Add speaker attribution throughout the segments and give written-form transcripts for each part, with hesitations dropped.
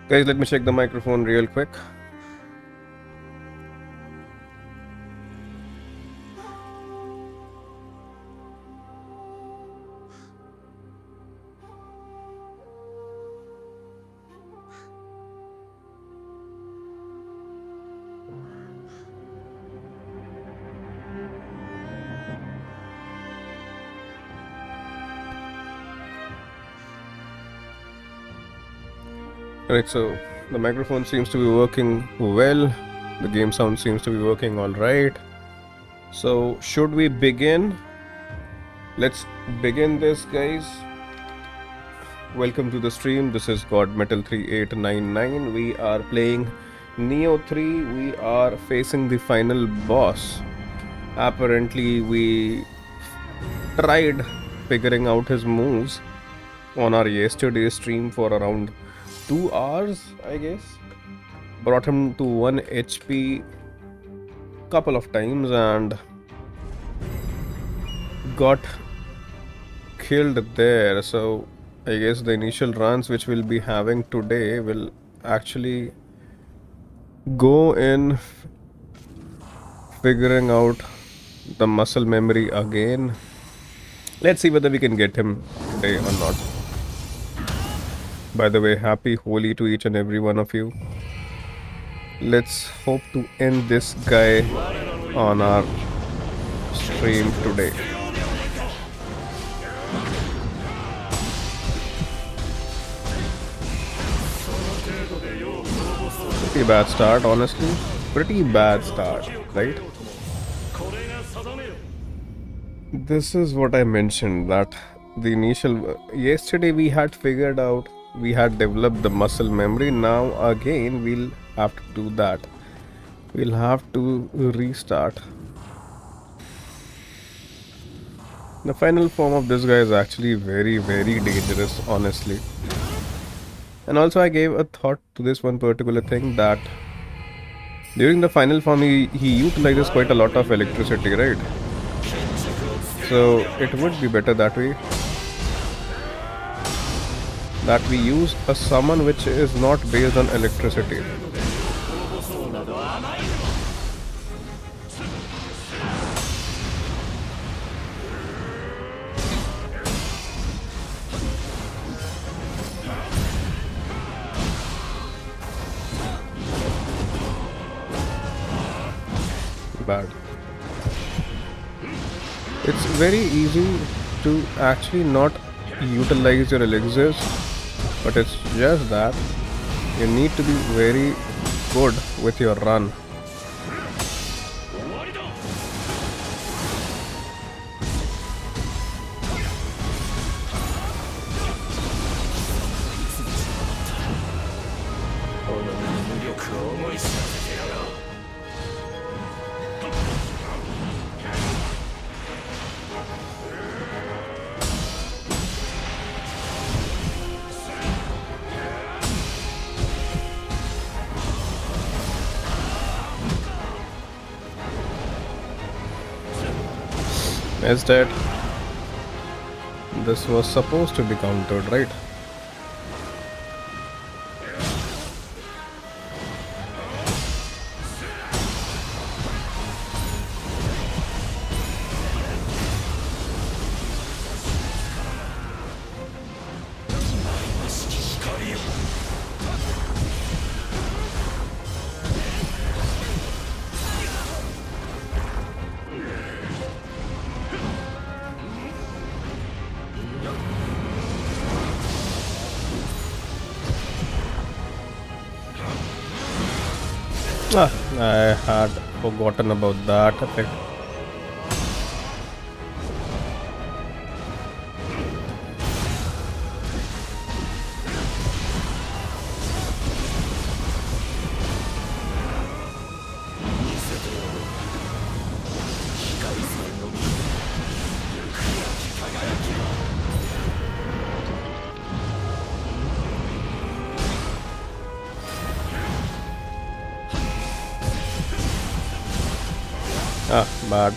Speaker 1: Guys, let me check the microphone real quick. Alright, so the microphone seems to be working well. The game sound seems to be working alright. So, should we begin? Let's begin this, guys. Welcome to the stream. This is GoDMetal 3899. We are playing Nioh 3. We are facing the final boss. Apparently, we tried figuring out his moves on our yesterday's stream for around 2 hours, I guess. Brought him to 1 HP couple of times and got killed there. So I guess the initial runs which we'll be having today will actually go in figuring out the muscle memory again. Let's see whether we can get him today or not. By the way, happy Holi to each and every one of you. Let's hope to end this guy on our stream today. Pretty bad start, honestly. Pretty bad start, right? This is what I mentioned, that the initial... Yesterday we had figured out, we had developed the muscle memory. Now again we'll have to do that. We'll have to restart. The final form of this guy is actually very, very dangerous, honestly. And also I gave a thought to this one particular thing, that during the final form he utilizes quite a lot of electricity, right? So it would be better that way, that we use a summon which is not based on electricity. Bad. It's very easy to actually not utilize your elixirs, but it's just that you need to be very good with your run. Is that this was supposed to be countered, right? I had forgotten about that effect. Bad.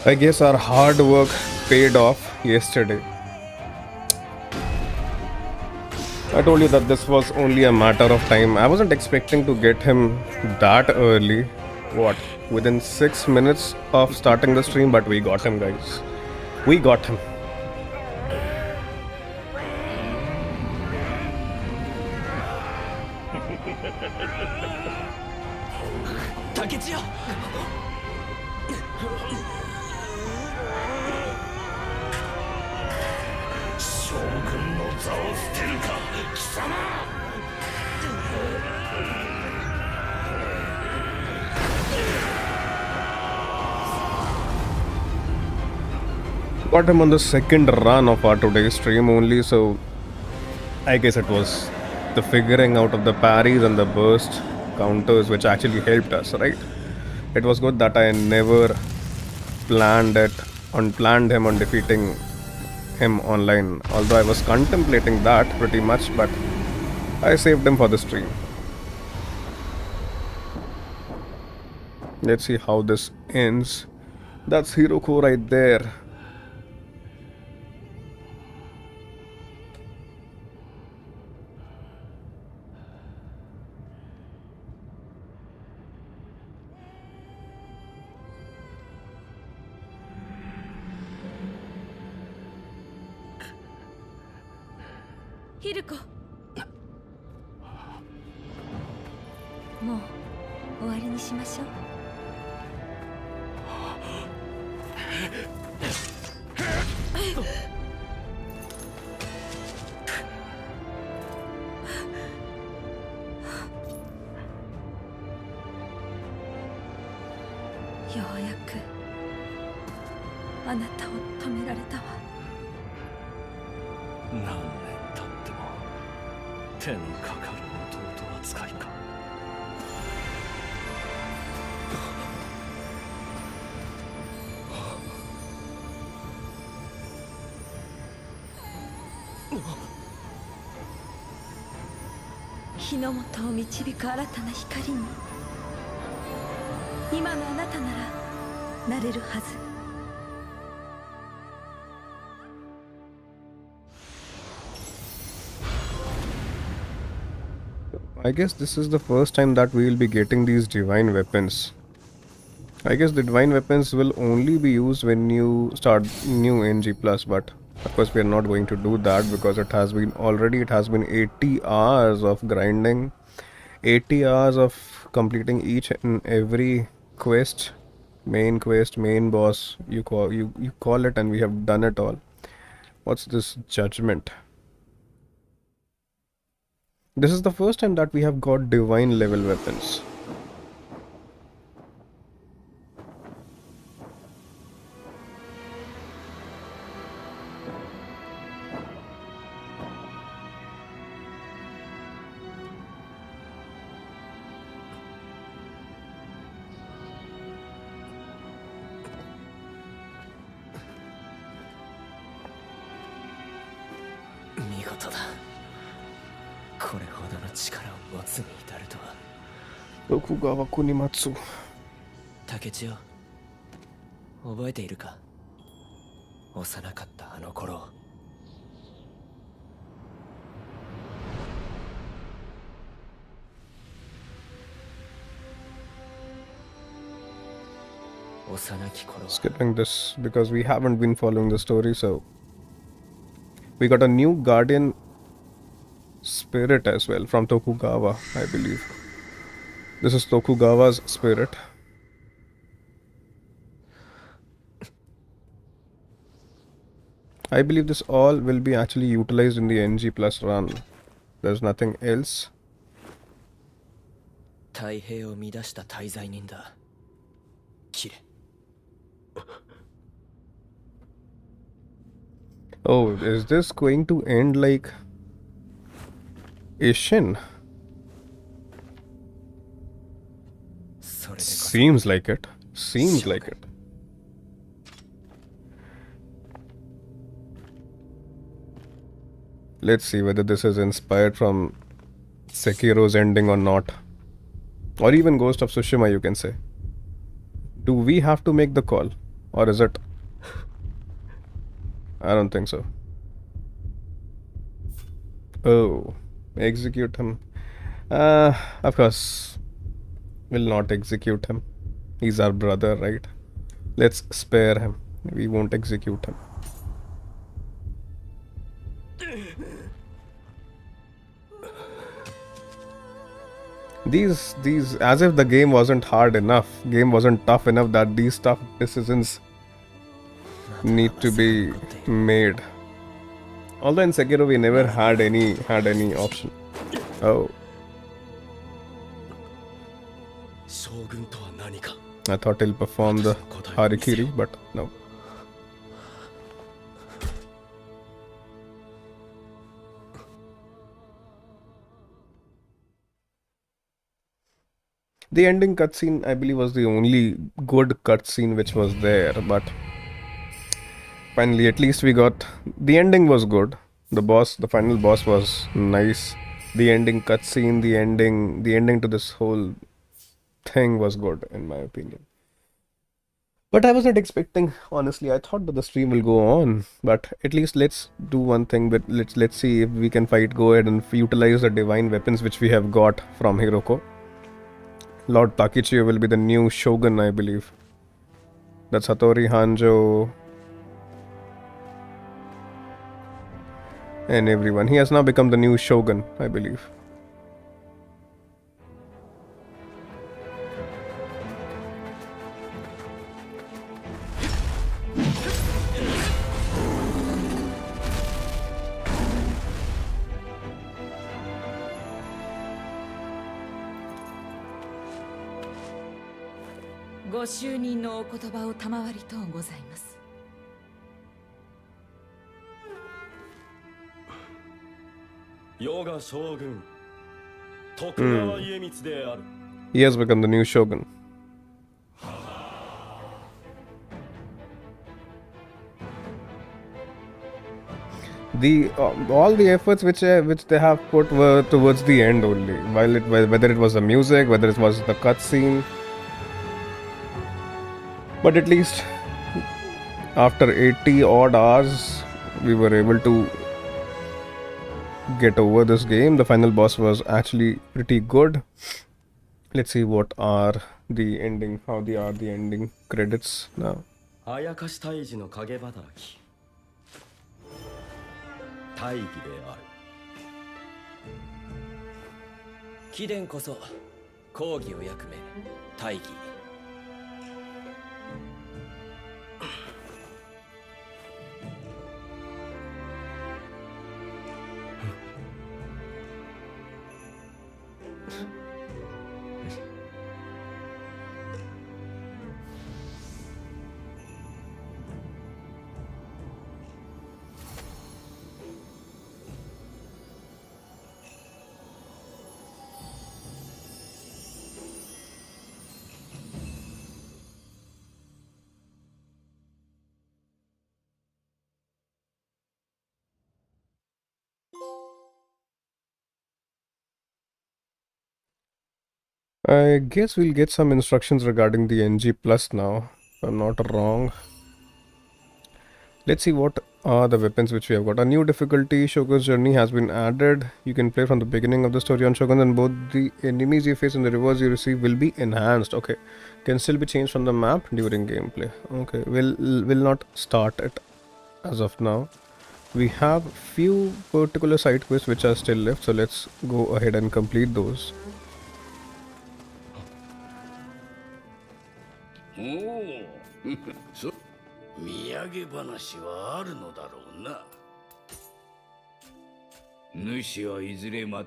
Speaker 1: I guess our hard work paid off yesterday. I told you that this was only a matter of time. I wasn't expecting to get him that early. What? Within 6 minutes of starting the stream, but we got him, guys. We got him.
Speaker 2: Takechiyo!
Speaker 1: Got him on the second run of our today's stream only, so I guess it was the figuring out of the parries and the burst counters which actually helped us, right? It was good that I never planned him on defeating him online, although I was contemplating that pretty much, but I saved him for the stream. Let's see how this ends. That's Hiroko right there.
Speaker 3: Hiroko. もう終わりにしましょう。ようやくあなたを止められたわ。
Speaker 2: 何年経っても手のかかる弟扱いか。
Speaker 3: 日の本を導く新たな光に今のあなたならなれるはず。
Speaker 1: I guess this is the first time that we will be getting these divine weapons. I guess the divine weapons will only be used when you start new NG+, but of course we are not going to do that because it has been 80 hours of grinding, 80 hours of completing each and every quest, main boss, you call it, and we have done it all. What's this judgment? This is the first time that we have got divine level weapons. Tokugawa Kunimatsu.
Speaker 2: Takechiyo, 覚えているか？幼かったあの頃。
Speaker 1: Skipping this because we haven't been following the story, so we got a new Guardian Spirit as well from Tokugawa, I believe. This is Tokugawa's spirit. I believe this all will be actually utilized in the NG plus run. There's nothing else.
Speaker 2: 太平を乱した大罪人だ。キレ。
Speaker 1: Oh, is this going to end like Ishin? Seems like it. Seems like it. Let's see whether this is inspired from Sekiro's ending or not. Or even Ghost of Tsushima, you can say. Do we have to make the call? Or is it? I don't think so. Oh, execute him. Of course, will not execute him. He's our brother, right? Let's spare him. We won't execute him. These, as if the game wasn't hard enough, game wasn't tough enough that these tough decisions need to be made. Although in Sekiro we never had any option. Oh,
Speaker 2: 将軍とは何か
Speaker 1: I thought he'll perform the harikiri, but no. The ending cutscene, I believe, was the only good cutscene which was there, but finally, at least we got. The ending was good. The final boss was nice. The ending cutscene, the ending to this whole thing was good, in my opinion. But I wasn't expecting, honestly. I thought that the stream will go on, but at least let's do one thing. But let's see if we can fight. Go ahead and utilize the divine weapons which we have got from Hiroko. Lord Takechiyo will be the new shogun, I believe. That's Hattori Hanjo and everyone. He has now become the new shogun, I believe.
Speaker 3: ご就任のお言葉を賜りとうございます。
Speaker 2: 世が将軍徳川家光である。
Speaker 1: He has become the new shogun. All the efforts which they have put were towards the end only. Whether it was the music, whether it was the cutscene. But at least after 80 odd hours, we were able to get over this game. The final boss was actually pretty good. Let's see what are the ending, how they are the ending credits now.
Speaker 2: あやかし退治の影働き大義である。貴殿こそ公義を役め大義。
Speaker 1: I guess we'll get some instructions regarding the NG Plus now, if I'm not wrong. Let's see what are the weapons which we have got. A new difficulty, Shogun's Journey, has been added. You can play from the beginning of the story on Shogun, and both the enemies you face and the rewards you receive will be enhanced. Okay, can still be changed from the map during gameplay. Okay, will not start it as of now. We have few particular side quests which are still left, so let's go ahead and complete those.
Speaker 4: おおそ土産話はあるのだろうな主はいずれま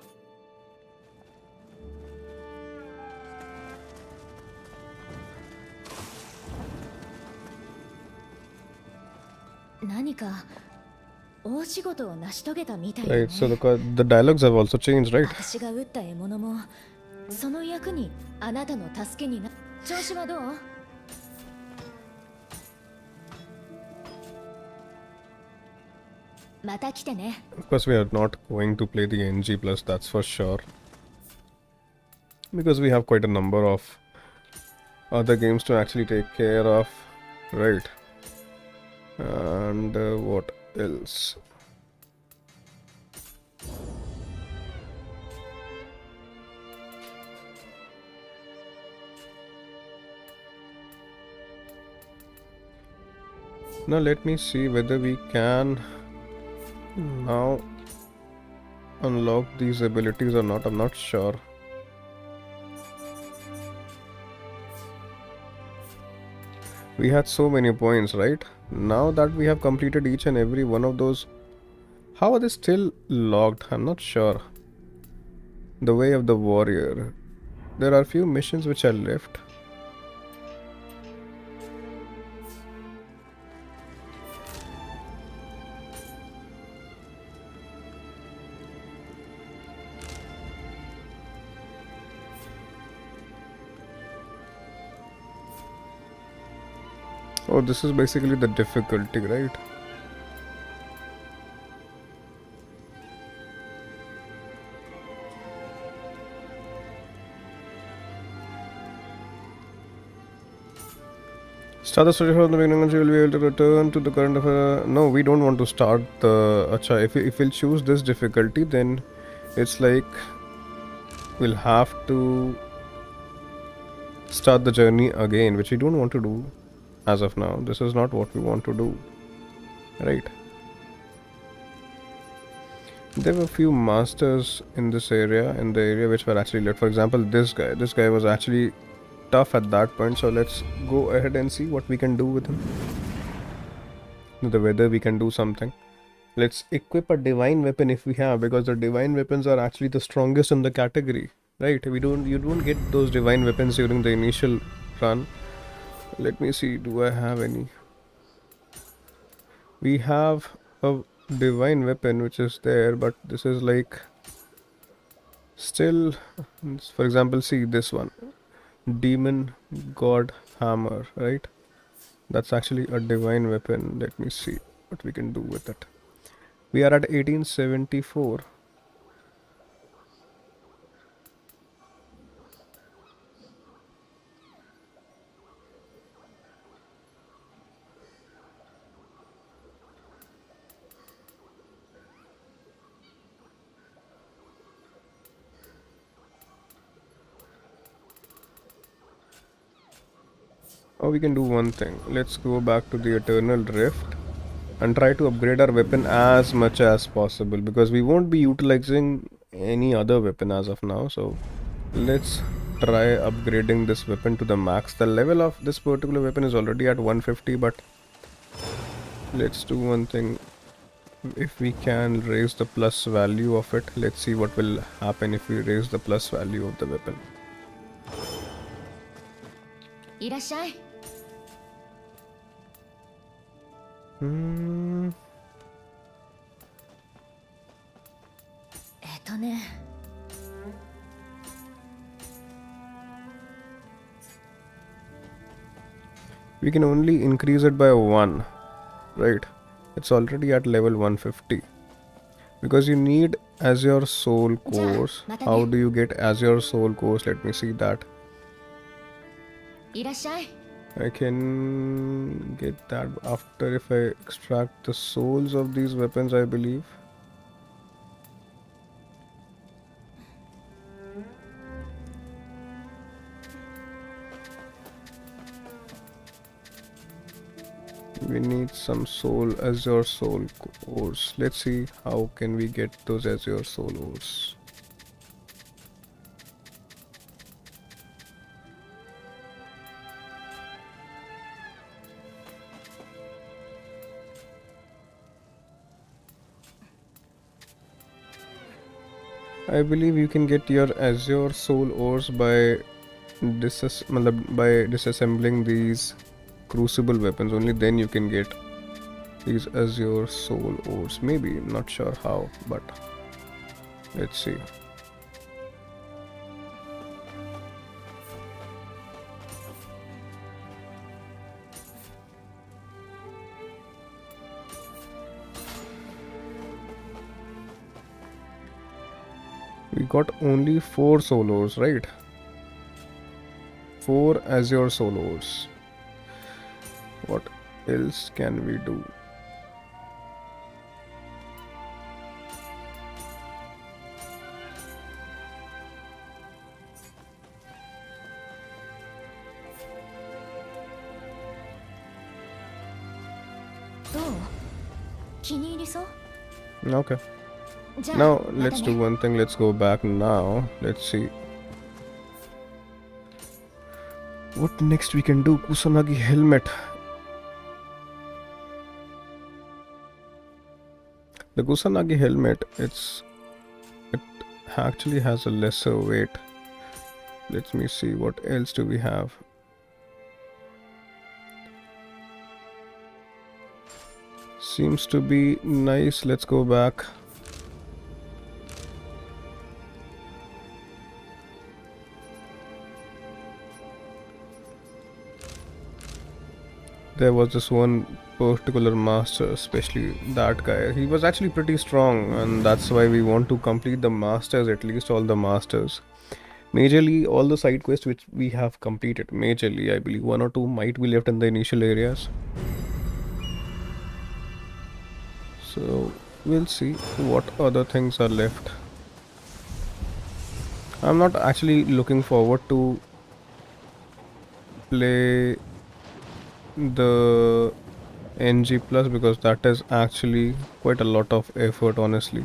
Speaker 5: 何か大仕事を成し遂げたみたい
Speaker 1: Right, so the dialogues have also changed, right?
Speaker 5: 私が撃った獲物もその役にあなたの助けにな調子はどうまた来てね
Speaker 1: Of course, we are not going to play the NG Plus, that's for sure. Because we have quite a number of other games to actually take care of. right? And what else? Now let me see whether we can now unlock these abilities or not. I'm not sure. We had so many points, right? Now that we have completed each and every one of those, how are they still locked? I'm not sure. The Way of the Warrior. There are few missions which are left. Oh, this is basically the difficulty, right? Start the story from the beginning and you will be able to return to the current of no, we don't want to start the acha. If we'll choose this difficulty, then it's like we'll have to start the journey again, which we don't want to do as of now. This is not what we want to do, right? There were a few masters in the area which were actually left. For example, this guy was actually tough at that point, so let's go ahead and see what we can do with him. Whether we can do something. Let's equip a divine weapon if we have, because the divine weapons are actually the strongest in the category, right? You don't get those divine weapons during the initial run. Let me see, do I have any? We have a divine weapon which is there, but this is like still, for example, see this one, demon god hammer, right? That's actually a divine weapon. Let me see what we can do with it. We are at 1874. Oh, we can do one thing. Let's go back to the Eternal Rift and try to upgrade our weapon as much as possible, because we won't be utilizing any other weapon as of now. So let's try upgrading this weapon to the max. The level of this particular weapon is already at 150, but let's do one thing. If we can raise the plus value of it, let's see what will happen if we raise the plus value of the weapon.
Speaker 5: いらっしゃい。ね。
Speaker 1: We can only increase it by 1, right? It's already at level 150. Because you need Azure Soul Cores. How do you get Azure Soul Cores? Let me see that. I can get that after if I extract the souls of these weapons, I believe. We need some Azure Soul Cores. Let's see how can we get those Azure Soul Cores. I believe you can get your Azure Soul Ores by disassembling these Crucible weapons. Only then you can get these Azure Soul Ores. Maybe, not sure how, but let's see. We got only 4 Soul Ores, right? 4 Azure Soul Ores. What else can we do? Okay. Now let's do one thing. Let's go back now. Let's see what next we can do. Kusanagi helmet. The Kusanagi helmet, it actually has a lesser weight. Let me see what else do we have. Seems to be nice. Let's go back. There was this one particular master, especially that guy. He was actually pretty strong, and that's why we want to complete the masters, at least all the masters. Majorly, all the side quests which we have completed. Majorly, I believe 1 or 2 might be left in the initial areas. So we'll see what other things are left. I'm not actually looking forward to play the NG Plus because that is actually quite a lot of effort, honestly.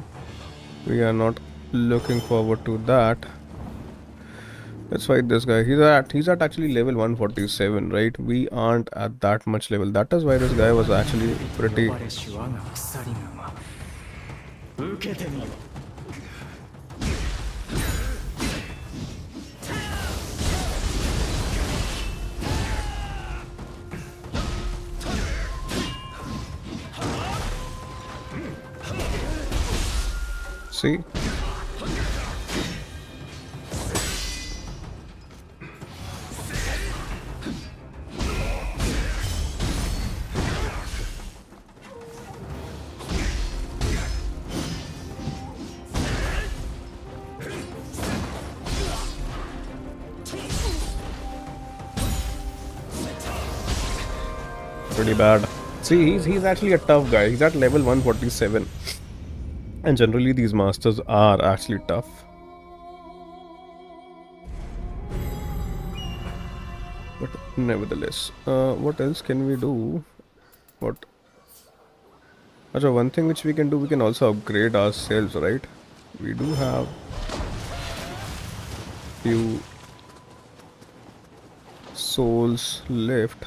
Speaker 1: We are not looking forward to that. Let's fight this guy. He's at actually level 147, right? We aren't at that much level. That is why this guy was actually pretty. See? Pretty bad. See, he's actually a tough guy. He's at level 147. And generally these masters are actually tough. But nevertheless, what else can we do? Achha, one thing which we can do, we can also upgrade ourselves, right? We do have few souls left,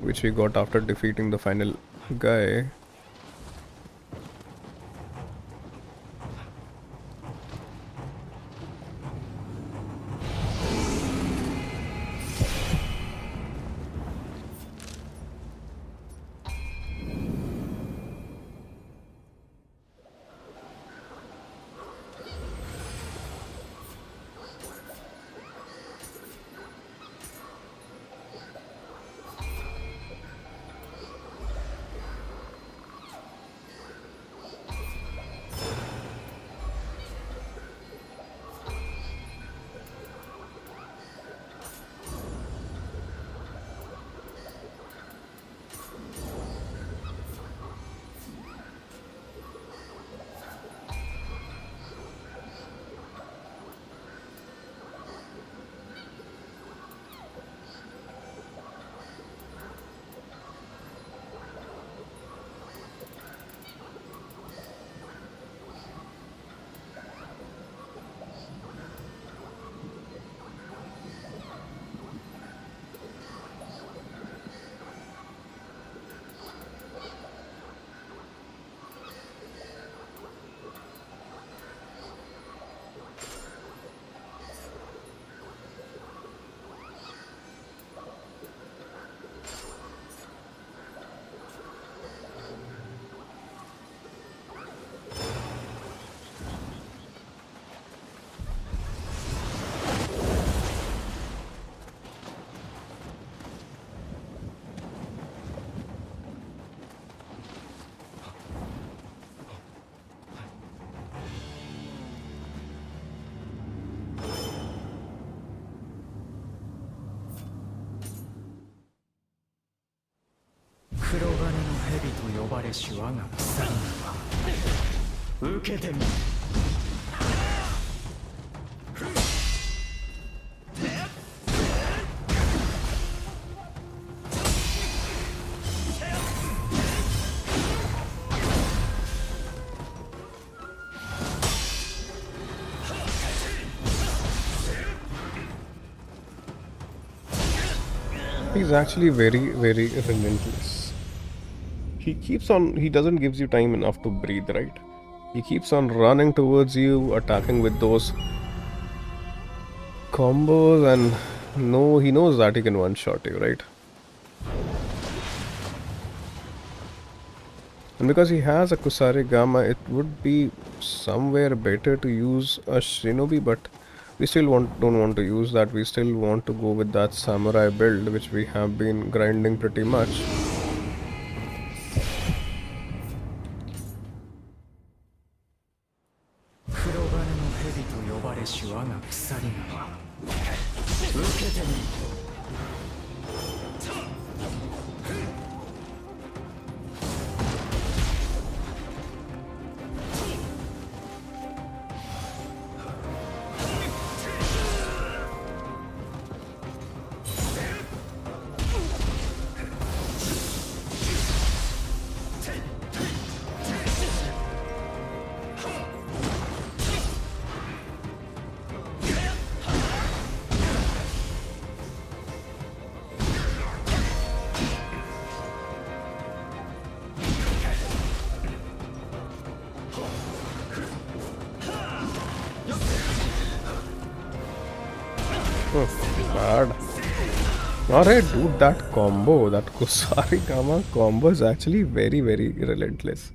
Speaker 1: which we got after defeating the final guy.
Speaker 6: 呼ばれし我が鎖は受けてみ。
Speaker 1: He's actually very, very relentless. He doesn't gives you time enough to breathe, right? He keeps on running towards you, attacking with those combos, and no, he knows that he can one-shot you, right? And because he has a Kusarigama, it would be somewhere better to use a Shinobi, but we still don't want to use that. We still want to go with that samurai build, which we have been grinding pretty much. Bad. Alright, dude, that combo, that Kusarigama combo is actually very, very relentless.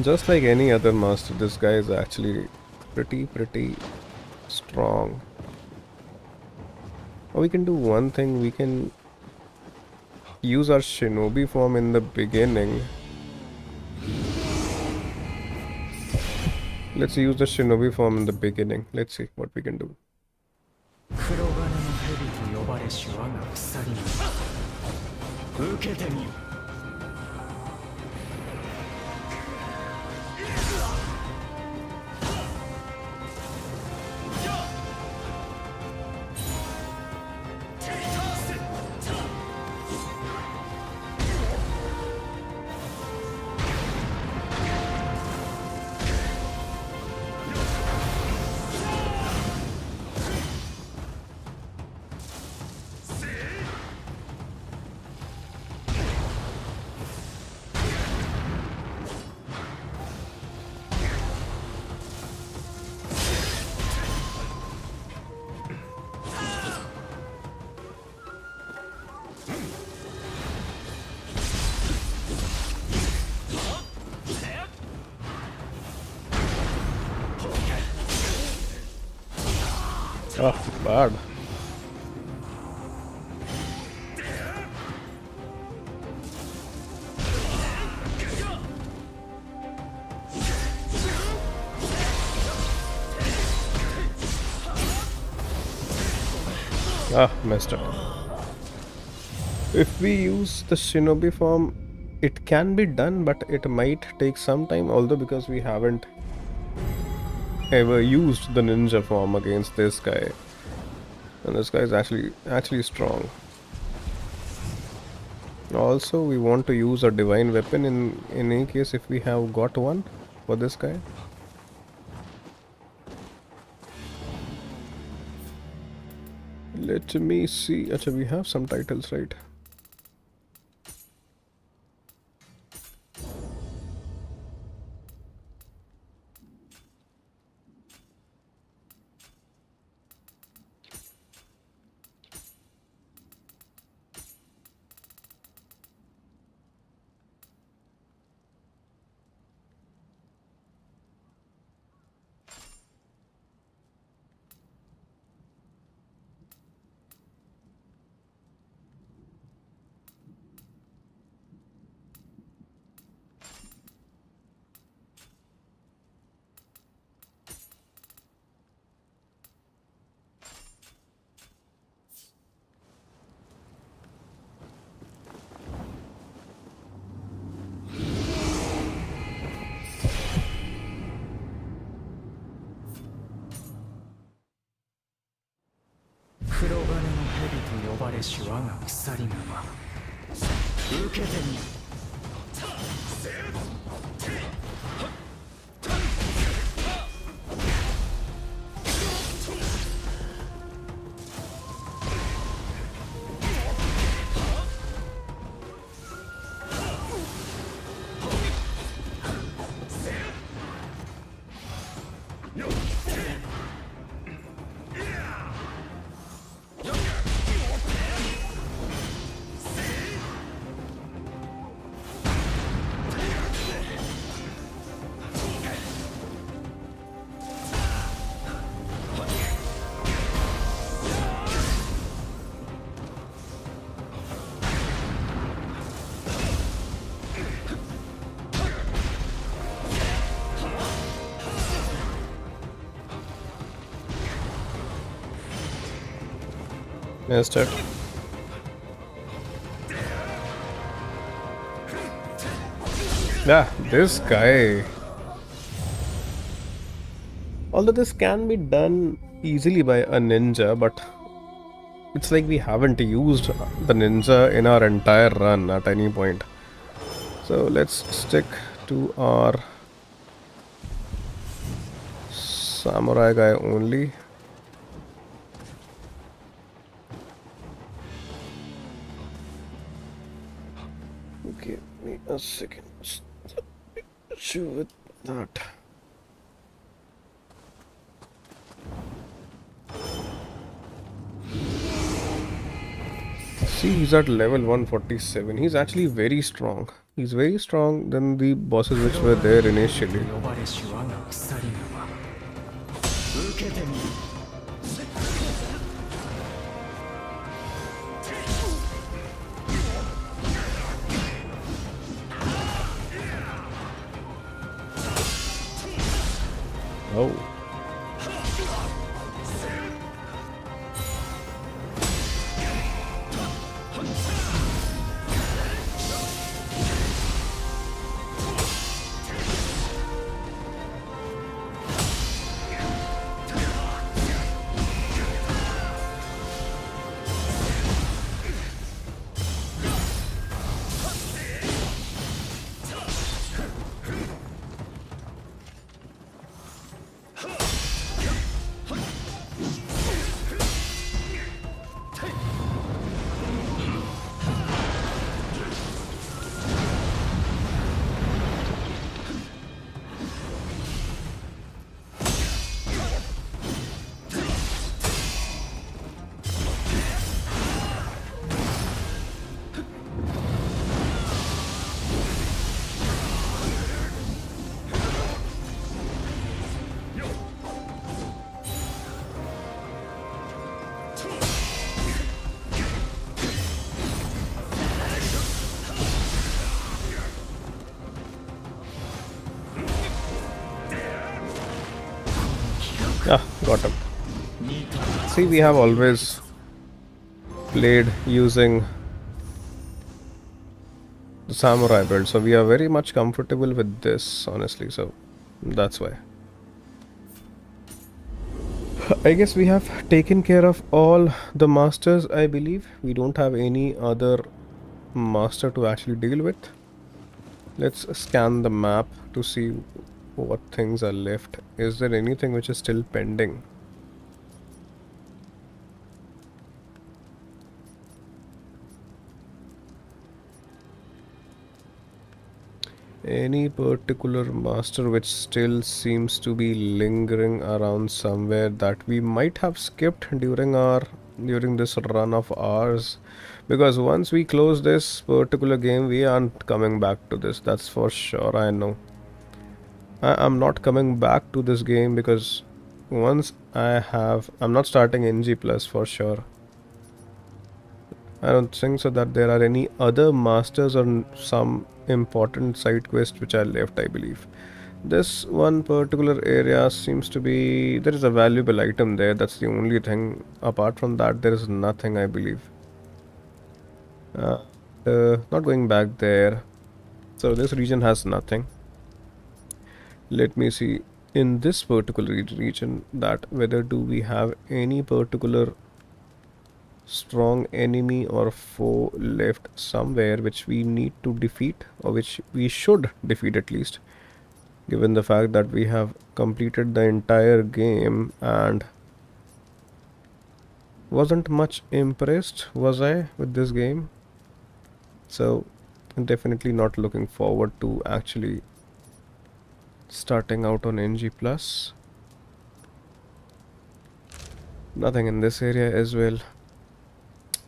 Speaker 1: Just like any other master, this guy is actually pretty strong. Or we can do one thing, we can use our shinobi form in the beginning. Let's use the shinobi form in the beginning. Let's see what we can do. Oh, bad. Ah, messed up. If we use the shinobi form, it can be done, but it might take some time, although because we haven't ever used the ninja form against this guy, and this guy is actually strong. Also, we want to use a divine weapon in any case if we have got one for this guy. Let me see. Achha, we have some titles, right?
Speaker 6: れし我が鎖沼受けてみよ。
Speaker 1: Missed it. Yeah, this guy. Although this can be done easily by a ninja, but it's like we haven't used the ninja in our entire run at any point. So let's stick to our samurai guy only. Okay, wait a second. Issue with that. See, he's at level 147. He's actually very strong. He's very strong than the bosses which were there initially.
Speaker 6: 呼ばれし我が鎖沼受けてみよ。
Speaker 1: Oh. Ah, got him. See, we have always played using the samurai build, so we are very much comfortable with this, honestly, so that's why. I guess we have taken care of all the masters, I believe. We don't have any other master to actually deal with. Let's scan the map to see what things are left. Is there anything which is still pending? Any particular master which still seems to be lingering around somewhere that we might have skipped during this run of ours? Because once we close this particular game, we aren't coming back to this, that's for sure. I know I'm not coming back to this game, because once I'm not starting NG plus for sure. I don't think so that there are any other masters or some important side quests which are left, I believe. This one particular area seems to be, there is a valuable item there, that's the only thing. Apart from that, there is nothing, I believe. Not going back there. So this region has nothing. Let me see in this particular region that whether do we have any particular strong enemy or foe left somewhere which we need to defeat, or which we should defeat at least, given the fact that we have completed the entire game and wasn't much impressed, was I, with this game? So definitely not looking forward to actually starting out on NG+. Nothing in this area as well.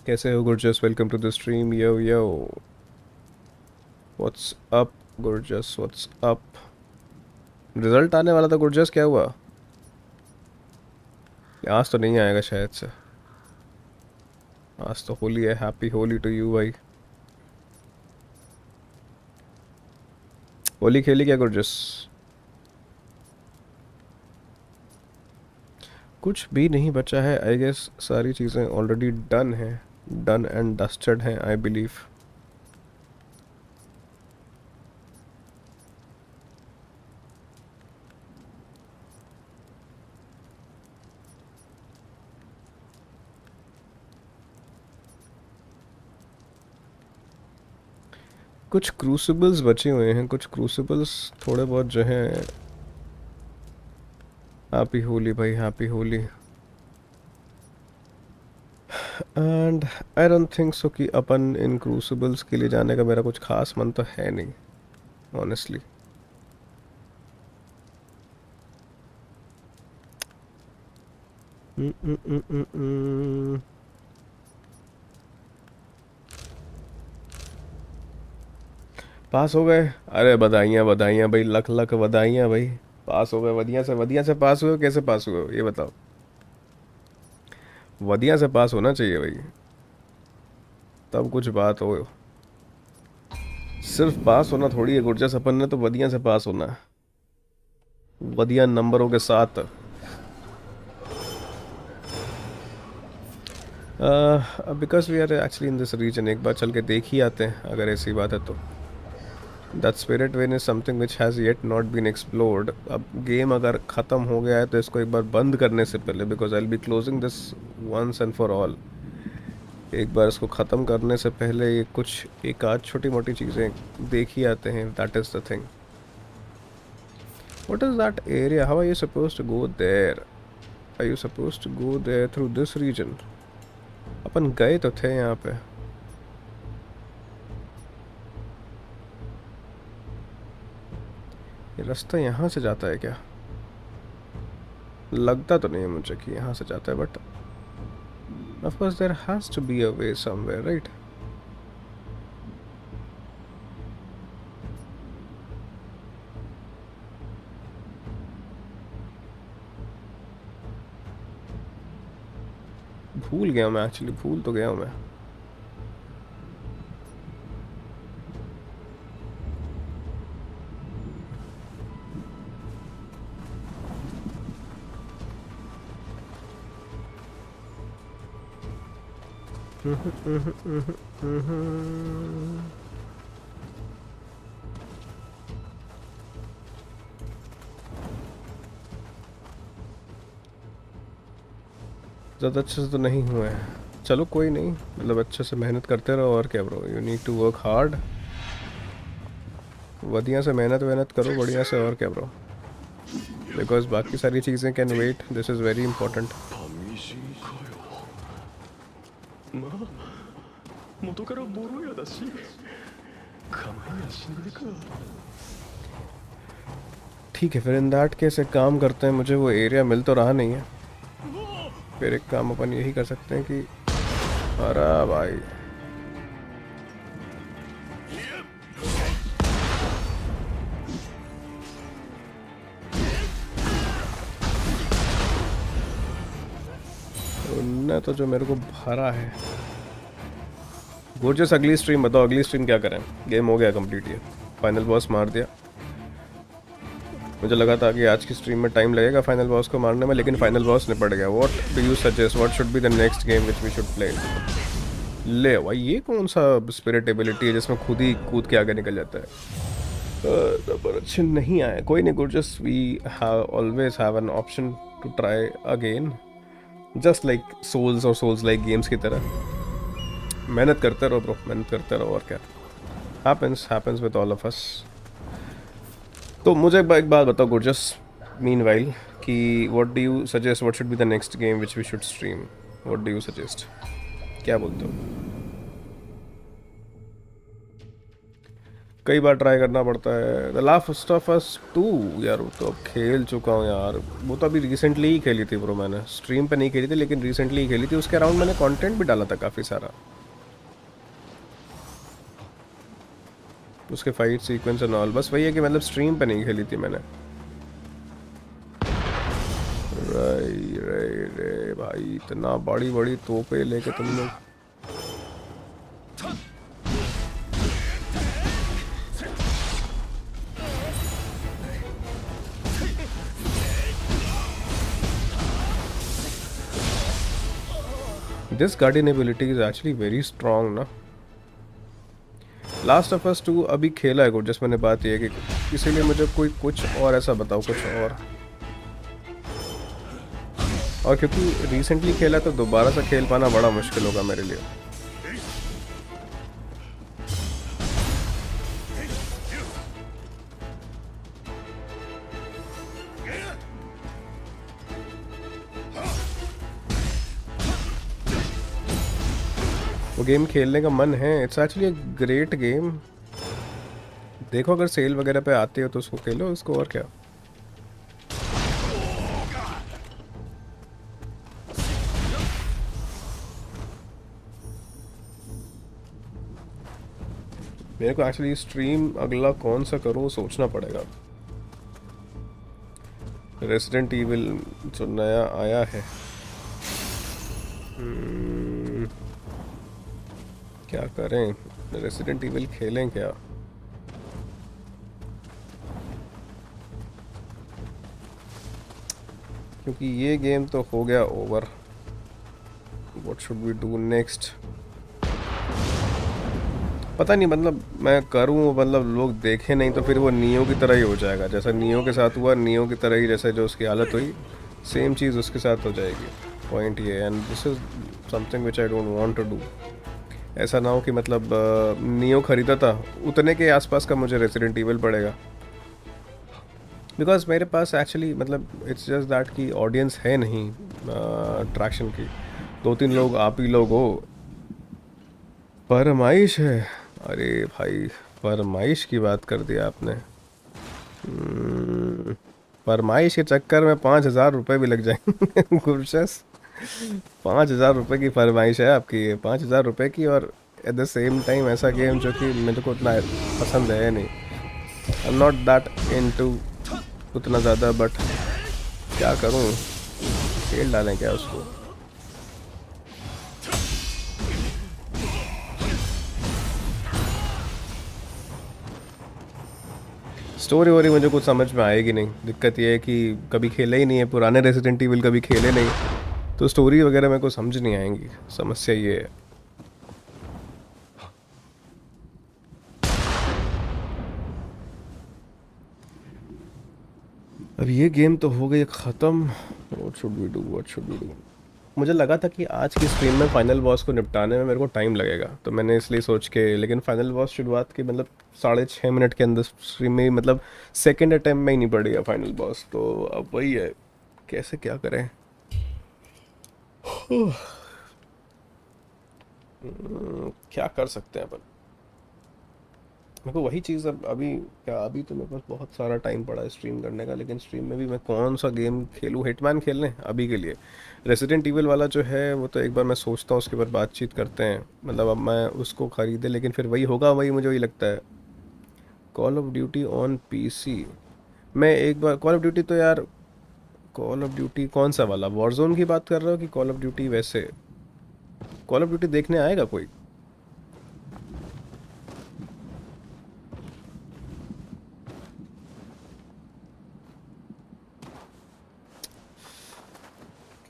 Speaker 1: Kaise ho Gorgeous? Welcome to the stream. Yo yo. What's up Gorgeous? What's up? Result आने वाला था Gorgeous, क्या हुआ? आज तो नहीं आएगा शायद से. आज तो होली है. हैप्पी होली टू यू भाई. होली खेली क्या Gorgeous? कुछ भी नहीं बचा है. आई गेस सारी चीज़ें ऑलरेडी डन हैं. डन एंड डस्टेड हैं आई बिलीव. कुछ क्रूसिबल्स बचे हुए हैं. कुछ क्रूसिबल्स थोड़े बहुत जो हैं. हैप्पी होली भाई. Happy Holi. And I don't think so कि अपन इन क्रूसिबल्स के लिए जाने का मेरा कुछ खास मन तो है नहीं ऑनेस्टली. पास हो गए. अरे बधाइयाँ बधाइयाँ भाई. लख लख बधाइयाँ भाई. पास हो गए. वधिया से पास हुए हो. कैसे पास हुए हो ये बताओ. वधिया से पास होना चाहिए भाई, तब कुछ बात हो. सिर्फ पास होना थोड़ी है गुरजस. अपन ने तो वधिया से पास होना है. वधिया नंबरों के साथ. Because we are actually in this region. एक बार चल के देख ही आते हैं अगर ऐसी बात है तो. That spirit when is something which has yet not been explored. अब गेम अगर ख़त्म हो गया है तो इसको एक बार बंद करने से पहले, because I will be closing this once and for all, एक बार इसको ख़त्म करने से पहले ये कुछ एक आध छोटी मोटी चीज़ें देख ही आते हैं. That is the thing. What is that area? How are you suppose to go there? Are you suppose to go there through this region? अपन गए तो थे यहाँ पे. ये रास्ता यहाँ से जाता है क्या? लगता तो नहीं है मुझे कि यहाँ से जाता है, but of course there has to be a way somewhere, right? भूल गया मैं एक्चुअली. भूल तो गया हूँ मैं. ज़्यादा अच्छे से तो नहीं हुए हैं. चलो कोई नहीं, मतलब अच्छे से मेहनत करते रहो. और क्या bro, you need to work hard. बढ़िया से मेहनत करो बढ़िया से. और क्या ब्रो, बिकॉज बाकी सारी चीज़ें can wait. This is very important. ठीक है फिर इन दैट केस एक काम करते हैं. मुझे वो एरिया मिल तो रहा नहीं है. फिर एक काम अपन यही कर सकते हैं कि अरे भाई उनने तो जो मेरे को भरा है. गोरजस अगली स्ट्रीम बताओ. अगली स्ट्रीम क्या करें? गेम हो गया कंप्लीट. ये फाइनल बॉस मार दिया. मुझे लगा था कि आज की स्ट्रीम में टाइम लगेगा फाइनल बॉस को मारने में, लेकिन फाइनल बॉस निपट गया. What do you suggest? What should be the next game which we should play? ले भाई ये कौन सा स्पिरिट एबिलिटी है जिसमें खुद ही कूद के आगे निकल जाता है? नंबर अच्छे नहीं आए. कोई नहीं Gurjas, we always have an option to try again. Just like souls और सोल्स लाइक गेम्स की तरह। मेहनत करते रहो ब्रो, मेहनत करते रहो, और क्या। Happens with all of us. तो मुझे एक बात बताओ गुरजस, मीनवाइल, कि what do you suggest, what should be the next game which we should stream? What do you suggest? क्या बोलते हो? कई बार ट्राई करना पड़ता है। द लास्ट ऑफ अस 2 यार, वो तो अब खेल चुका हूँ यार। वो तो अभी रिसेंटली ही खेली थी ब्रो, मैंने स्ट्रीम पे नहीं खेली थी लेकिन रिसेंटली ही खेली थी। उसके अराउंड मैंने कंटेंट भी डाला था काफ़ी सारा, उसके फाइट सीक्वेंस एंड ऑल। बस वही है कि मतलब स्ट्रीम पे नहीं खेली थी मैंने। रे भाई, इतना बड़ी बड़ी तोपे लेके तुम लोग। This guardian ability is actually very strong ना। लास्ट ऑफ अस 2 अभी खेला है कुछ, जस्ट मैंने बात ये है कि इसीलिए मुझे कोई कुछ और ऐसा बताओ, कुछ और क्योंकि रिसेंटली खेला तो दोबारा से खेल पाना बड़ा मुश्किल होगा मेरे लिए। वो गेम खेलने का मन है। It's actually a great game. देखो अगर सेल वगैरह पे आती हो तो उसको खेलो, उसको, और क्या। मेरे को एक्चुअली स्ट्रीम अगला कौन सा करूँ सोचना पड़ेगा। रेसिडेंट इविल जो नया आया है, क्या करें? रेसिडेंट इविल खेलें क्या? क्योंकि ये गेम तो हो गया over. What should we do next? पता नहीं, मतलब मैं करूँ, मतलब लोग देखें नहीं तो फिर वो नियो की तरह ही हो जाएगा। जैसा नियो के साथ हुआ, नियो की तरह ही जैसे जो उसकी हालत हुई, सेम चीज़ उसके साथ हो जाएगी। पॉइंट ये, and this is something which I don't want to do. ऐसा ना हो कि मतलब नियो ख़रीदा था, उतने के आसपास का मुझे रेसिडेंट इविल पड़ेगा। बिकॉज मेरे पास एक्चुअली मतलब इट्स जस्ट दैट कि ऑडियंस है नहीं अट्रैक्शन की। 2-3 लोग आप ही लोग हो। फरमाइश है। अरे भाई, फरमाइश की बात कर दिया आपने। फरमाइश के चक्कर में 5,000 रुपये भी लग जाएंगे गुरशस। 5,000 रुपये की फरमाइश है आपकी, 5,000 रुपये की, और एट द सेम टाइम ऐसा गेम जो कि मेरे को उतना पसंद है नहीं। I am not that into उतना ज़्यादा, बट क्या करूँ, खेल डालें क्या उसको। स्टोरी वोरी मुझे कुछ समझ में आएगी नहीं। दिक्कत ये है कि कभी खेले ही नहीं है, पुराने रेसिडेंट इविल कभी खेले नहीं, तो स्टोरी वगैरह मेरे को समझ नहीं आएंगी। समस्या ये है। अब ये गेम तो हो गई ख़त्म। What should we do, what should we do? मुझे लगा था कि आज की स्ट्रीम में फाइनल बॉस को निपटाने में मेरे को टाइम लगेगा, तो मैंने इसलिए सोच के, लेकिन फाइनल बॉस शुरुआत के मतलब 6.5 मिनट के अंदर स्ट्रीम में ही, मतलब सेकेंड अटैम्प्ट में ही नहीं पड़ेगा फाइनल बॉस। तो अब वही है, कैसे क्या करें। क्या कर सकते हैं अपन। मेरे को वही चीज़ अब अभी क्या, अभी तो मेरे पास बहुत सारा टाइम पड़ा है स्ट्रीम करने का, लेकिन स्ट्रीम में भी मैं कौन सा गेम खेलूँ? हिटमैन खेल लें अभी के लिए। रेसिडेंट इविल वाला जो है वो तो एक बार मैं सोचता हूँ, उसके बाद बातचीत करते हैं। मतलब अब मैं उसको ख़रीदे, लेकिन फिर वही होगा, वही मुझे वही लगता है। Call of duty on PC, मैं एक बार कॉल ऑफ ड्यूटी तो यार, कॉल ऑफ ड्यूटी कौन सा वाला, वॉरजोन की बात कर रहे हो कि कॉल ऑफ ड्यूटी? वैसे कॉल ऑफ ड्यूटी देखने आएगा कोई?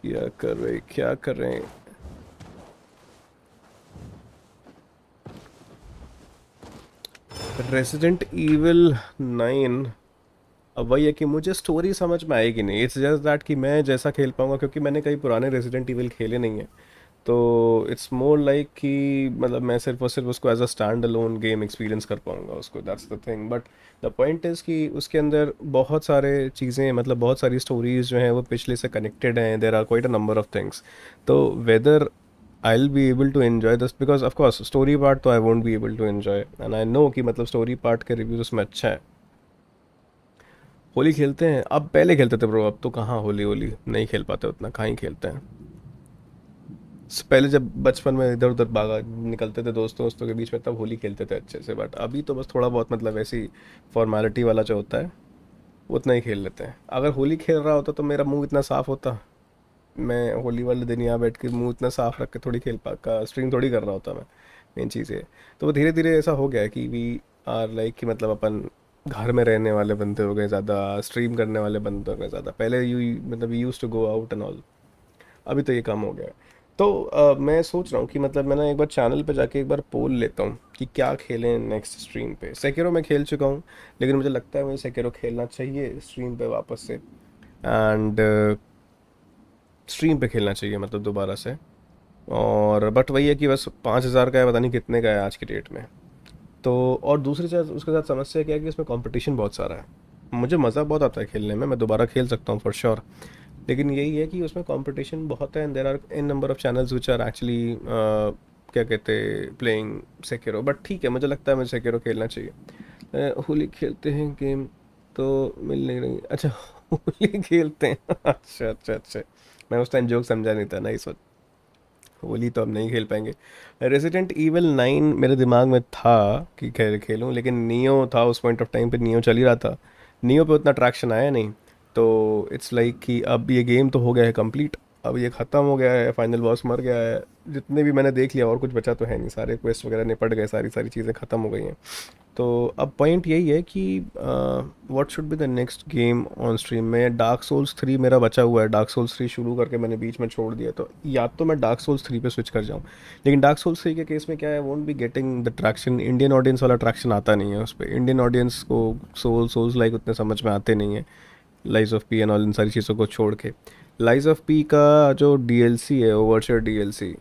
Speaker 1: क्या कर रहे, क्या कर रहे हैं? रेसिडेंट इविल 9 अब वही है कि मुझे स्टोरी समझ में आएगी नहीं, इट्स जस्ट दैट कि मैं जैसा खेल पाऊंगा, क्योंकि मैंने कई पुराने रेजिडेंट इविल खेले नहीं है, तो इट्स मोर लाइक कि मतलब मैं सिर्फ और सिर्फ उसको as a stand alone game experience कर पाऊंगा उसको, that's the thing. But the point is कि उसके अंदर बहुत सारे चीज़ें, मतलब बहुत सारी स्टोरीज जो हैं वो पिछले से कनेक्टेड हैं, there are quite a number of things. तो whether I will be able to enjoy this, because of course story part तो I won't be able to enjoy, and I know कि मतलब स्टोरी पार्ट के reviews उसमें अच्छा है। होली खेलते हैं, अब पहले खेलते थे ब्रो, अब तो कहाँ होली होली नहीं खेल पाते उतना, कहाँ ही खेलते हैं। पहले जब बचपन में इधर उधर भागा निकलते थे दोस्तों दोस्तों के बीच में, तब होली खेलते थे अच्छे से, बट अभी तो बस थोड़ा बहुत मतलब ऐसी फॉर्मेलिटी वाला जो होता है उतना ही खेल लेते हैं। अगर होली खेल रहा होता तो मेरा मुंह इतना साफ होता, मैं होली वाले दिन यहाँ बैठ के मुंह इतना साफ रख के थोड़ी खेल पा का स्ट्रीम थोड़ी कर रहा होता मैं। मेन चीज़ है, तो वो धीरे धीरे ऐसा हो गया है कि वी आर लाइक कि मतलब अपन घर में रहने वाले बंदे हो गए ज़्यादा, स्ट्रीम करने वाले बंदे हो गए ज़्यादा। पहले यू मतलब use to go out and all, अभी तो ये कम हो गया है। तो मैं सोच रहा हूँ कि मतलब मैं ना एक बार चैनल पे जाके एक बार पोल लेता हूँ कि क्या खेलें नेक्स्ट स्ट्रीम पे। सेकेरो मैं खेल चुका हूँ, लेकिन मुझे लगता है मुझे सेकेरो खेलना चाहिए स्ट्रीम पे वापस से, एंड स्ट्रीम पे खेलना चाहिए मतलब दोबारा से। और बट वही है कि बस 5,000 का है, पता नहीं कितने का है आज की डेट में। तो और दूसरी चीज़ उसके साथ समस्या क्या है कि इसमें कंपटीशन बहुत सारा है। मुझे मज़ा बहुत आता है खेलने में, मैं दोबारा खेल सकता हूँ फॉर श्योर, लेकिन यही है कि उसमें कंपटीशन बहुत है, and there are in number of channels which are actually क्या कहते प्लेइंग सेकेरो। बट ठीक है, मुझे लगता है मुझे सेकेरो खेलना चाहिए। होली खेलते हैं गेम तो मिल नहीं रही, अच्छा होली खेलते हैं अच्छा अच्छा अच्छा, मैं उस टाइम जोक समझा नहीं था ना इस वक्त। होली तो अब नहीं खेल पाएंगे। रेजिडेंट ईविल 9 मेरे दिमाग में था कि खेलूं, लेकिन नियो था उस पॉइंट ऑफ टाइम पे, नियो चल ही रहा था, नियो पे उतना ट्रैक्शन आया नहीं। तो इट्स लाइक कि अब ये गेम तो हो गया है कंप्लीट, अब ये ख़त्म हो गया है, फाइनल बॉस मर गया है, जितने भी मैंने देख लिया और कुछ बचा तो है नहीं, सारे क्वेस्ट वगैरह निपट गए, सारी सारी चीज़ें ख़त्म हो गई हैं। तो अब पॉइंट यही है कि what should be the next game on stream में। डार्क सोल्स 3 मेरा बचा हुआ है, डार्क सोल्स 3 शुरू करके मैंने बीच में छोड़ दिया, तो या तो मैं डार्क सोल्स 3 पे स्विच कर जाऊँ। लेकिन डार्क सोल्स 3 के केस में क्या है, won't be getting the traction, Indian audience वाला ट्रैक्शन आता नहीं है उस पर, इंडियन ऑडियंस को सोल्स लाइक उतने समझ में आते नहीं है, lies of P and all in सारी चीज़ों को छोड़ के। लाइज ऑफ पी का जो डीएलसी है, ओवरचर डीएलसी,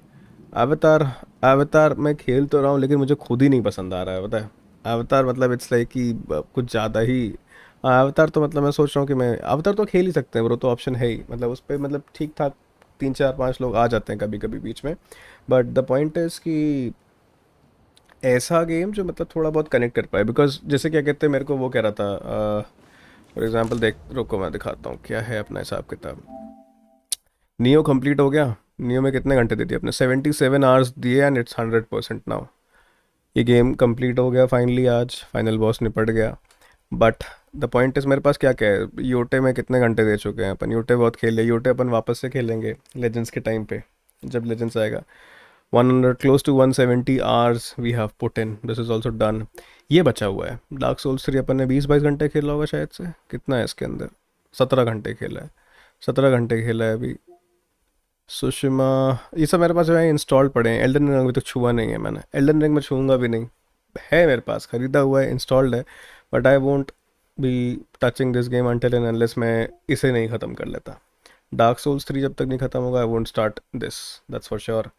Speaker 1: अवतार, अवतार मैं खेल तो रहा हूँ लेकिन मुझे खुद ही नहीं पसंद आ रहा है, पता है। अवतार मतलब इट्स लाइक कि कुछ ज़्यादा ही, अवतार तो मतलब मैं सोच रहा हूँ कि मैं अवतार तो खेल ही सकते हैं ब्रो, तो ऑप्शन है ही, मतलब उस पर मतलब ठीक ठाक 3 4 5 लोग आ जाते हैं कभी कभी बीच में। बट द पॉइंट इज़ कि ऐसा गेम जो मतलब थोड़ा बहुत कनेक्ट कर पाए, बिकॉज जैसे क्या कहते हैं, मेरे को वो कह रहा था फॉर एग्जाम्पल, देख रुको मैं दिखाता हूँ क्या है अपना हिसाब किताब। नियो कंप्लीट हो गया, नियो में कितने घंटे दे दिए अपने, 77 आवर्स दिए, एंड इट्स 100% नाउ। ये गेम कंप्लीट हो गया फाइनली, आज फाइनल बॉस निपट गया। बट द पॉइंट इज़ मेरे पास क्या क्या है, योटे में कितने घंटे दे चुके हैं अपन, योटे बहुत खेले, योटे अपन वापस से खेलेंगे लेजेंड्स के टाइम पे, जब लेजेंड्स आएगा। 100 close to 170 hours we have put in, this is also done. ये बचा हुआ है डार्क सोल्स 3, अपन ने 20 22 घंटे खेला होगा शायद से, कितना है इसके अंदर, 17 घंटे खेला है, 17 घंटे खेला है अभी। सुषमा, ये सब मेरे पास जो है इंस्टॉल्ड पड़े हैं, एल्डन रिंग अभी तक छुआ नहीं है मैंने, एल्डन रिंग में छूऊंगा भी नहीं, है मेरे पास खरीदा हुआ है, इंस्टॉल्ड है, but I won't B touching this game until and unless मैं इसे नहीं ख़त्म कर लेता। डार्क सोल्स 3 जब तक नहीं ख़त्म होगा I won't start this, that's for sure.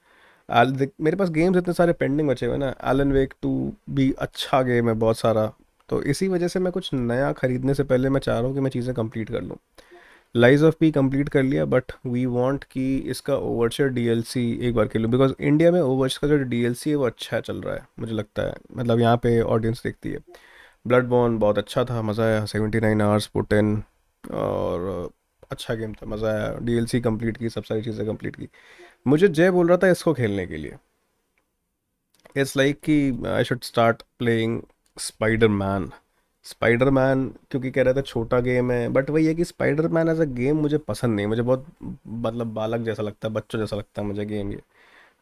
Speaker 1: मेरे पास गेम्स इतने सारे पेंडिंग बचे हुए ना, एलन वेक 2 भी अच्छा गेम है बहुत सारा, तो इसी वजह से मैं कुछ नया ख़रीदने से पहले मैं चाह रहा हूँ कि मैं चीज़ें कंप्लीट कर लूँ। लाइज ऑफ पी कंप्लीट कर लिया, बट वी वांट कि इसका ओवरचर डीएलसी एक बार खेलूँ, बिकॉज इंडिया में ओवरच का जो डीएलसी है वो अच्छा चल रहा है मुझे लगता है, मतलब यहाँ पे ऑडियंस देखती है। ब्लड बॉर्न बहुत अच्छा था, मज़ा आया, 79 आवर्स पुट इन, और अच्छा गेम था, मज़ा आया, डीएलसी कंप्लीट की, सब सारी चीज़ें कंप्लीट की। मुझे जय बोल रहा था इसको खेलने के लिए, इट्स लाइक कि I should start playing spider man, spider man क्योंकि कह रहा था छोटा गेम है, बट वही है कि Spider Man as a game मुझे पसंद नहीं, मुझे बहुत मतलब बालक जैसा लगता है, बच्चों जैसा लगता है मुझे गेम ये।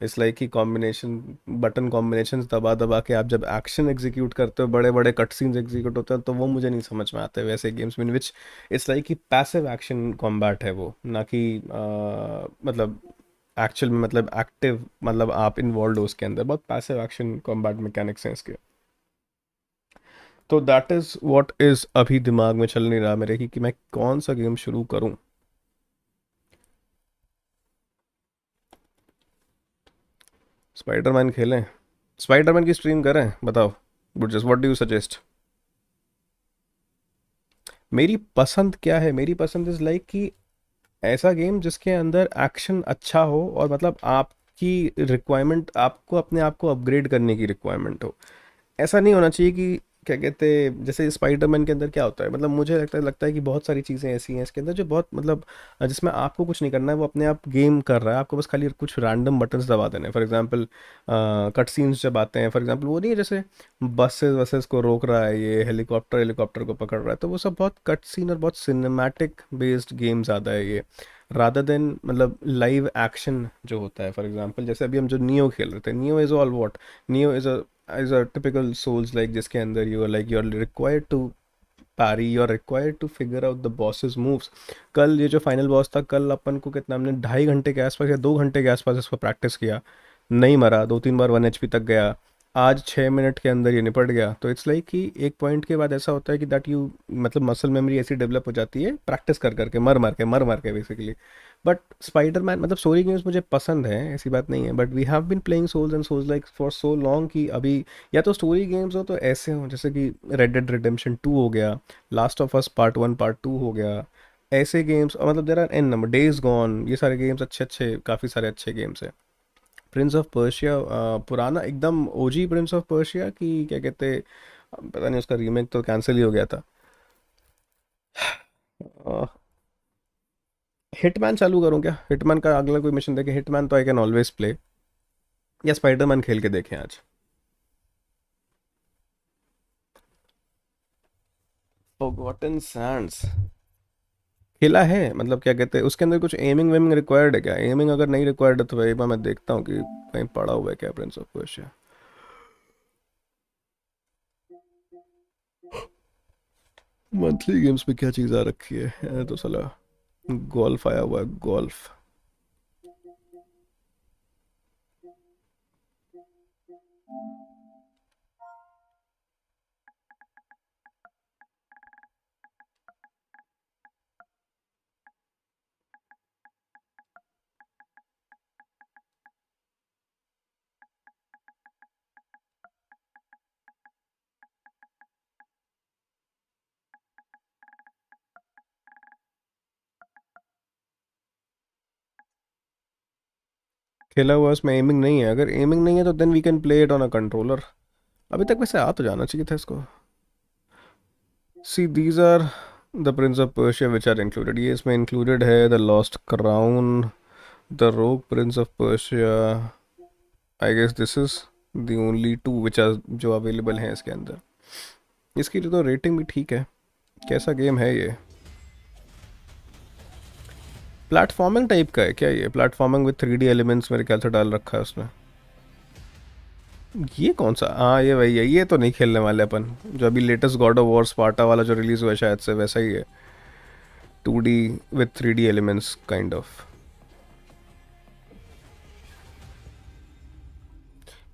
Speaker 1: इट्स लाइक कि कॉम्बिनेशन, बटन कॉम्बिनेशन दबा दबा के आप जब एक्शन एग्जीक्यूट करते हो, बड़े बड़े कट सीन्स एग्जीक्यूट होते हैं, तो वो मुझे नहीं समझ में आते वैसे गेम्स में, विच इट्स लाइक कि पैसिव एक्शन कॉम्बैट है वो, ना कि मतलब एक्चुअल में मतलब एक्टिव, मतलब आप इन्वॉल्व हो उसके अंदर, बहुत पैसिव एक्शन कॉम्बैट मैकेनिक्स हैं इसके। तो दैट इज व्हाट इज अभी दिमाग में चल नहीं रहा मेरे कि मैं कौन सा गेम शुरू करूं. स्पाइडरमैन खेलें. स्पाइडरमैन की स्ट्रीम करें. बताओ. Good. What do you suggest. मेरी पसंद क्या है. मेरी पसंद इज लाइक कि ऐसा गेम जिसके अंदर एक्शन अच्छा हो और मतलब आपकी रिक्वायरमेंट, आपको अपने आप को अपग्रेड करने की रिक्वायरमेंट हो. ऐसा नहीं होना चाहिए कि क्या कहते हैं, जैसे स्पाइडरमैन के अंदर क्या होता है, मतलब मुझे लगता है कि बहुत सारी चीज़ें ऐसी हैं इसके अंदर जो बहुत मतलब जिसमें आपको कुछ नहीं करना है, वो अपने आप गेम कर रहा है. आपको बस खाली कुछ रैंडम बटन्स दबा देने हैं. फॉर एग्जांपल कट सीन्स जब आते हैं, फॉर एग्जांपल वो नहीं है जैसे बसेस वसेस को रोक रहा है, ये हेलीकॉप्टर को पकड़ रहा है, तो वो सब बहुत कट सीन और बहुत सिनेमैटिक बेस्ड गेम ज़्यादा है ये, रादर देन मतलब लाइव एक्शन जो होता है. फॉर एग्जांपल जैसे अभी हम जो नियो खेल रहे थे, Nioh is all what. Nioh is a typical Souls like, जिसके अंदर you are required to parry, you are required to figure out the boss's moves. कल ये जो फाइनल बॉस था, कल अपन को कितना, हमने 2.5 घंटे के आसपास या 2 घंटे के आसपास इस पर प्रैक्टिस किया. नहीं मरा, 2-3 बार 1 HP तक गया. आज 6 मिनट के अंदर ये निपट गया. तो इट्स लाइक कि एक पॉइंट के बाद ऐसा होता है कि दैट यू मतलब मसल मेमोरी ऐसी डेवलप हो जाती है प्रैक्टिस कर करके, मर मार के बेसिकली. बट स्पाइडरमैन मतलब स्टोरी गेम्स मुझे पसंद है, ऐसी बात नहीं है, but we have been playing Souls and Souls like for so long कि अभी या तो स्टोरी गेम्स हो तो ऐसे हो जैसे कि रेड डेड रिडेम्पशन 2 हो गया, Last of Us Part 1 Part 2 हो गया. ऐसे गेम्स, और मतलब there are n number, Days Gone, ये सारे गेम्स अच्छे अच्छे, काफ़ी सारे अच्छे गेम्स हैं. प्रिंस ऑफ पर्शिया पुराना एकदम ओजी प्रिंस ऑफ पर्शिया की क्या कहते, पता नहीं, उसका रीमेक तो कैंसिल ही हो गया था. हिटमैन चालू करूँ क्या. हिटमैन का अगला कोई मिशन देखे. हिटमैन तो आई कैन ऑलवेज प्ले, या स्पाइडरमैन खेल के देखें आज. फॉरगॉटन सैंड्स खेला है, मतलब क्या कहते हैं उसके अंदर कुछ एमिंग वेमिंग रिक्वायर्ड है क्या. एमिंग अगर नहीं रिक्वायर्ड है तो भाई मैं देखता हूँ कि कहीं पड़ा हुआ है क्या Prince of Persia. Monthly games में क्या चीज़ आ रखी है. तो साला गोल्फ आया हुआ है, गोल्फ. खेला हुआ उसमें एमिंग नहीं है. अगर एमिंग नहीं है तो then we can play it on a controller. अभी तक वैसे आ तो जाना चाहिए था इसको. See these are the Prince of Persia which are included. ये इसमें इंक्लूडेड है the Lost Crown, the Rogue Prince of Persia. I guess this is the only two which are जो अवेलेबल हैं इसके अंदर. इसकी तो रेटिंग भी ठीक है. कैसा गेम है ये. प्लेटफॉर्मिंग टाइप का है क्या ये. प्लेटफॉर्मिंग विद 3D एलिमेंट्स मेरे ख्याल से डाल रखा है उसने. ये कौन सा. हाँ ये वही है. ये तो नहीं खेलने वाले अपन. जो अभी latest God of war Sparta वाला जो रिलीज हुआ है शायद से वैसा ही है. 2D with 3D elements kind of.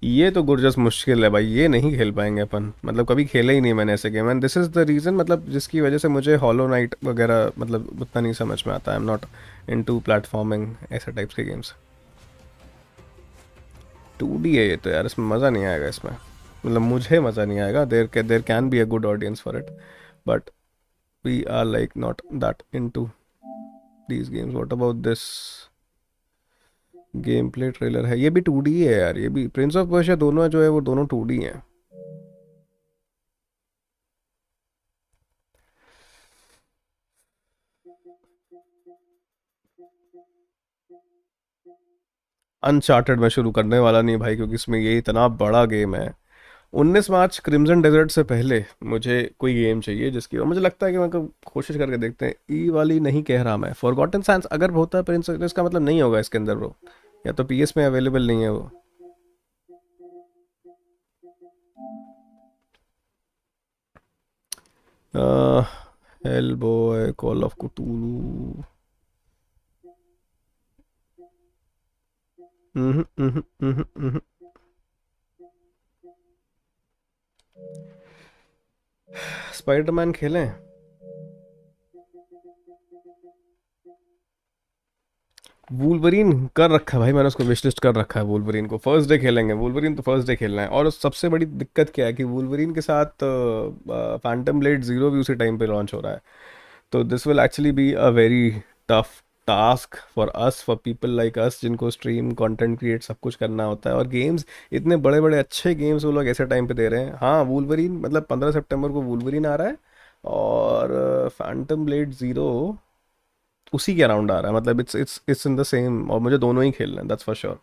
Speaker 1: ये तो गुरजस मुश्किल है भाई. ये नहीं खेल पाएंगे अपन. मतलब कभी खेले ही नहीं मैंने ऐसे game, and this is the reason, मतलब जिसकी वजह से मुझे हॉलो नाइट वगैरह मतलब उतना नहीं समझ में आता. I am not into platforming ऐसे टाइप्स के गेम्स. 2D है ये तो यार, इसमें मज़ा नहीं आएगा इसमें. मतलब मुझे मज़ा नहीं आएगा. There can be a good audience for it, but we are like not that into these games. What about this. Gameplay trailer है. ये भी 2D है यार. ये भी प्रिंस ऑफ पर्शिया दोनों जो है वो दोनों 2D हैं. अनचार्टेड मैं शुरू करने वाला नहीं भाई, क्योंकि इसमें ये इतना बड़ा गेम है. 19 मार्च क्रिम्जन डेजर्ट से पहले मुझे कोई गेम चाहिए जिसकी, और मुझे लगता है कि मैं कोशिश करके देखते हैं. ई वाली नहीं कह रहा मैं. फॉरगॉटन सैंड्स अगर होता है प्रिंस, तो इसका मतलब नहीं होगा इसके अंदर ब्रो. या तो PS में अवेलेबल नहीं है वो. Hellboy, Call of Cthulhu. Hmm hmm hmm. Spiderman खेलें? वुल्वरीन कर रखा है भाई मैंने, उसको विशलिस्ट कर रखा है। वुल्वरीन को फर्स्ट डे खेलेंगे, वुल्वरीन तो फर्स्ट डे खेलना है। और सबसे बड़ी दिक्कत क्या है कि वुल्वरीन के साथ फैंटम ब्लेड ज़ीरो भी उसी टाइम पे लॉन्च हो रहा है। तो this will actually be a very tough task for us, for people like us जिनको स्ट्रीम कंटेंट क्रिएट सब कुछ करना होता है। और गेम्स, इतने बड़े बड़े अच्छे गेम्स वो लोग ऐसे टाइम पे दे रहे हैं। हाँ वुल्वरीन मतलब 15 सितंबर को वुल्वरीन आ रहा है, और फैंटम ब्लेड ज़ीरो उसी के अराउंड आ रहा है। मतलब इट्स इन द सेम, और मुझे दोनों ही खेलना है, दैट्स फॉर श्योर।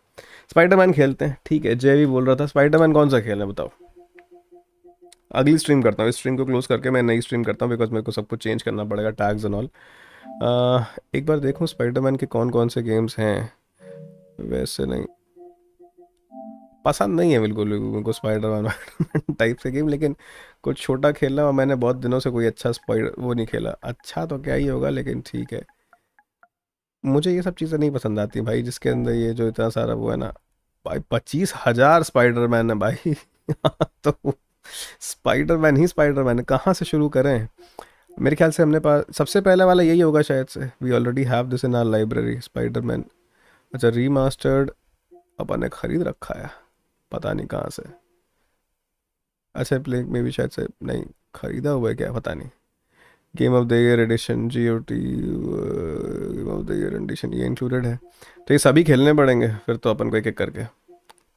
Speaker 1: स्पाइडरमैन खेलते हैं, ठीक है। जय भी बोल रहा था स्पाइडरमैन कौन सा खेलना है बताओ। अगली स्ट्रीम करता हूँ, इस स्ट्रीम को क्लोज करके मैं नई स्ट्रीम करता हूँ, बिकॉज मेरे को सब कुछ चेंज करना पड़ेगा, टैग्स एंड ऑल। एक बार देखूँ स्पाइडरमैन के कौन कौन से गेम्स हैं। वैसे नहीं पसंद नहीं है बिल्कुल भी मेरे को स्पाइडरमैन टाइप से गेम, लेकिन कुछ छोटा खेलना, और मैंने बहुत दिनों से कोई अच्छा स्पाइडर वो नहीं खेला। अच्छा तो क्या ही होगा, लेकिन ठीक है। मुझे ये सब चीज़ें नहीं पसंद आती भाई, जिसके अंदर ये जो इतना सारा वो है ना भाई। 25,000 स्पाइडरमैन है भाई। तो स्पाइडरमैन ही स्पाइडरमैन है, कहाँ से शुरू करें। मेरे ख्याल से हमने पास सबसे पहले वाला यही होगा शायद से। We already have this in our library, Spiderman. अच्छा रीमास्टर्ड अपन ने खरीद रखा है, पता नहीं कहाँ से। अच्छा प्ले में भी शायद से नहीं खरीदा हुआ है क्या, पता नहीं। Game of the Year edition, GOT Game of the Year edition ये इंक्लूडेड है। तो ये सभी खेलने पड़ेंगे फिर तो अपन को एक एक करके।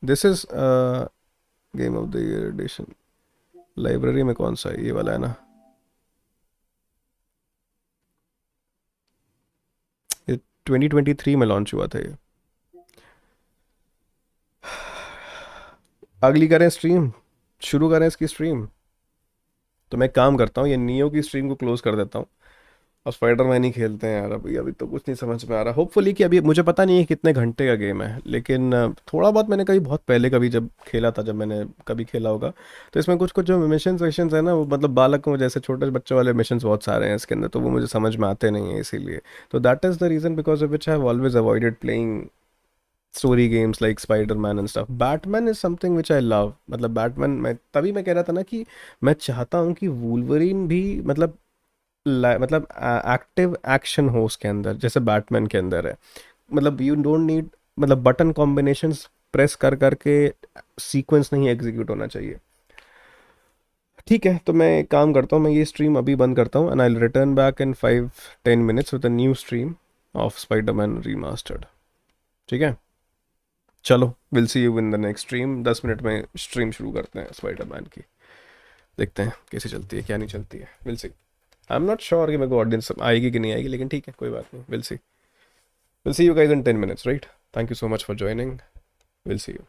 Speaker 1: This is Game of the Year edition. Library में कौन सा है, ये वाला है ना। ये 2023 में लॉन्च हुआ था ये। अगली करें स्ट्रीम, शुरू करें इसकी स्ट्रीम। तो मैं एक काम करता हूँ, ये नियो की स्ट्रीम को क्लोज कर देता हूँ, और स्पाइडरमैन ही खेलते हैं यार। अभी अभी तो कुछ नहीं समझ में आ रहा। होपफुली कि अभी मुझे पता नहीं है कितने घंटे का गेम है, लेकिन थोड़ा बहुत मैंने कभी बहुत पहले कभी जब खेला था, जब मैंने कभी खेला होगा, तो इसमें कुछ कुछ जो मिशन सेशंस है ना, वो मतलब बालकों जैसे छोटे बच्चों वाले मिशंस बहुत सारे हैं इसके अंदर, तो वो मुझे समझ में आते नहीं है इसीलिए। तो that is the reason because of which I have always avoided playing story games like Spiderman and stuff. Batman is something which I love. मतलब बैटमैन, मैं कह रहा था ना कि मैं चाहता हूँ कि वुल्वरीन भी मतलब एक्टिव एक्शन हो उसके अंदर, जैसे बैटमैन के अंदर है। मतलब यू डोंट नीड, मतलब बटन कॉम्बिनेशंस प्रेस कर करके सीक्वेंस नहीं एग्जीक्यूट होना चाहिए। ठीक है, तो मैं एक काम करता हूँ, मैं ये स्ट्रीम अभी बंद करता हूँ, and I return back in 5-10 minutes with a new stream of Spiderman remastered. ठीक है, चलो will see you in the next stream. 10 minute में स्ट्रीम शुरू करते हैं स्पाइडरमैन की, देखते हैं कैसी चलती है क्या नहीं चलती है। Will see. I am not sure कि मेरे को ऑडियंस आएगी कि नहीं आएगी, लेकिन ठीक है कोई बात नहीं, will see. Will see you guys in 10 minutes, right. Thank you so much for joining, will see you.